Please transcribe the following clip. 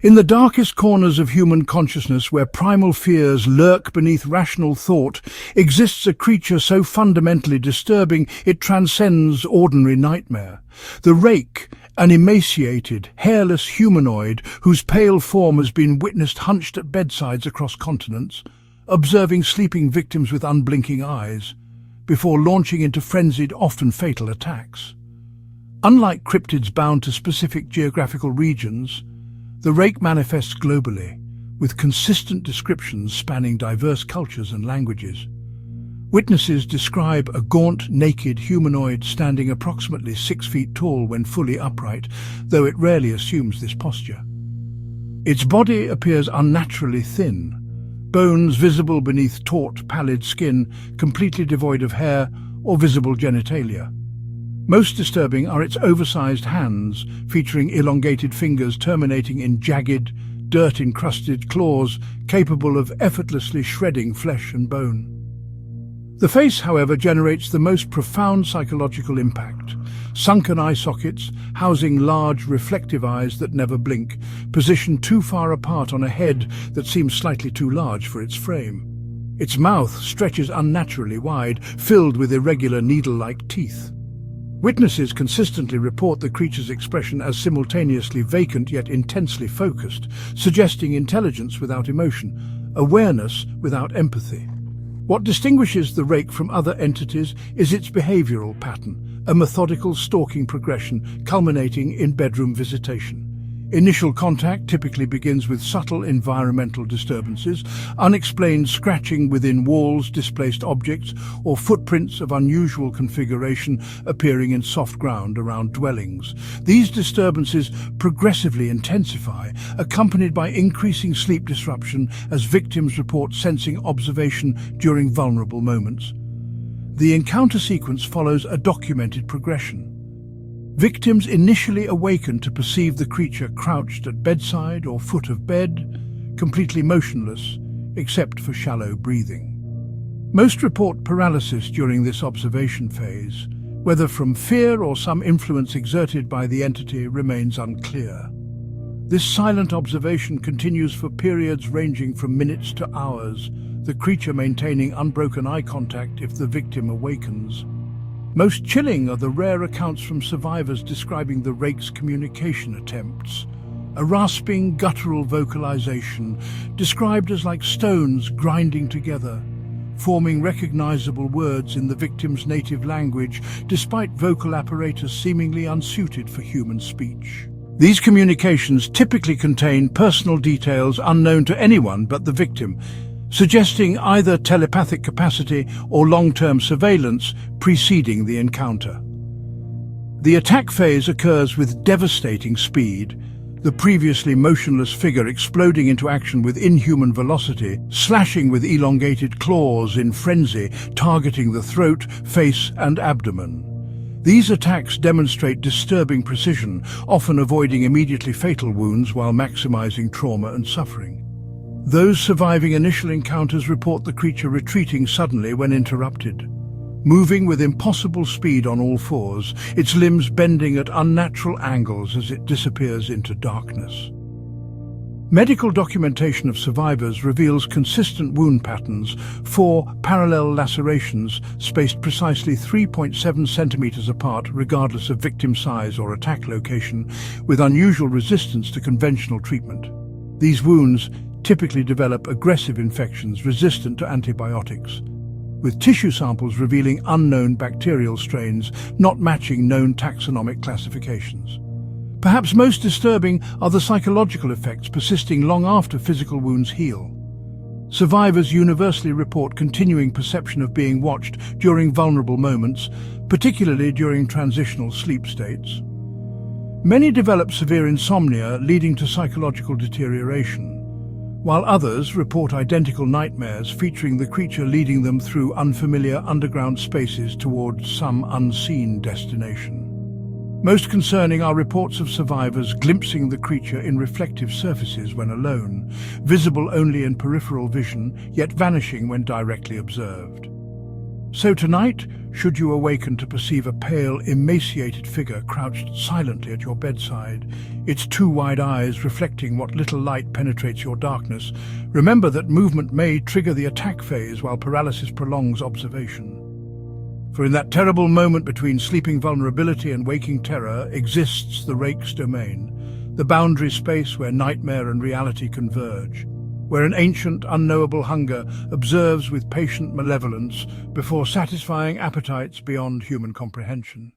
In the darkest corners of human consciousness, where primal fears lurk beneath rational thought, exists a creature so fundamentally disturbing it transcends ordinary nightmare. The Rake, an emaciated, hairless humanoid whose pale form has been witnessed hunched at bedsides across continents, observing sleeping victims with unblinking eyes, before launching into frenzied, often fatal attacks. Unlike cryptids bound to specific geographical regions, the Rake manifests globally, with consistent descriptions spanning diverse cultures and languages. Witnesses describe a gaunt, naked humanoid standing approximately 6 feet tall when fully upright, though it rarely assumes this posture. Its body appears unnaturally thin, bones visible beneath taut, pallid skin, completely devoid of hair or visible genitalia. Most disturbing are its oversized hands, featuring elongated fingers terminating in jagged, dirt-encrusted claws capable of effortlessly shredding flesh and bone. The face, however, generates the most profound psychological impact. Sunken eye sockets, housing large, reflective eyes that never blink, positioned too far apart on a head that seems slightly too large for its frame. Its mouth stretches unnaturally wide, filled with irregular needle-like teeth. Witnesses consistently report the creature's expression as simultaneously vacant yet intensely focused, suggesting intelligence without emotion, awareness without empathy. What distinguishes the Rake from other entities is its behavioral pattern, a methodical stalking progression culminating in bedroom visitation. Initial contact typically begins with subtle environmental disturbances, unexplained scratching within walls, displaced objects, or footprints of unusual configuration appearing in soft ground around dwellings. These disturbances progressively intensify, accompanied by increasing sleep disruption as victims report sensing observation during vulnerable moments. The encounter sequence follows a documented progression. Victims initially awaken to perceive the creature crouched at bedside or foot of bed, completely motionless, except for shallow breathing. Most report paralysis during this observation phase. Whether from fear or some influence exerted by the entity remains unclear. This silent observation continues for periods ranging from minutes to hours, the creature maintaining unbroken eye contact if the victim awakens. Most chilling are the rare accounts from survivors describing the Rake's communication attempts. A rasping, guttural vocalization, described as like stones grinding together, forming recognizable words in the victim's native language, despite vocal apparatus seemingly unsuited for human speech. These communications typically contain personal details unknown to anyone but the victim, suggesting either telepathic capacity or long-term surveillance preceding the encounter. The attack phase occurs with devastating speed, the previously motionless figure exploding into action with inhuman velocity, slashing with elongated claws in frenzy, targeting the throat, face, and abdomen. These attacks demonstrate disturbing precision, often avoiding immediately fatal wounds while maximizing trauma and suffering. Those surviving initial encounters report the creature retreating suddenly when interrupted. Moving with impossible speed on all fours, its limbs bending at unnatural angles as it disappears into darkness. Medical documentation of survivors reveals consistent wound patterns, 4 parallel lacerations spaced precisely 3.7 centimeters apart regardless of victim size or attack location, with unusual resistance to conventional treatment. These wounds typically develop aggressive infections resistant to antibiotics, with tissue samples revealing unknown bacterial strains not matching known taxonomic classifications. Perhaps most disturbing are the psychological effects persisting long after physical wounds heal. Survivors universally report continuing perception of being watched during vulnerable moments, particularly during transitional sleep states. Many develop severe insomnia, leading to psychological deterioration, while others report identical nightmares featuring the creature leading them through unfamiliar underground spaces towards some unseen destination. Most concerning are reports of survivors glimpsing the creature in reflective surfaces when alone, visible only in peripheral vision, yet vanishing when directly observed. So tonight, should you awaken to perceive a pale, emaciated figure crouched silently at your bedside, its two wide eyes reflecting what little light penetrates your darkness, remember that movement may trigger the attack phase while paralysis prolongs observation. For in that terrible moment between sleeping vulnerability and waking terror exists the Rake's domain, the boundary space where nightmare and reality converge, where an ancient, unknowable hunger observes with patient malevolence before satisfying appetites beyond human comprehension.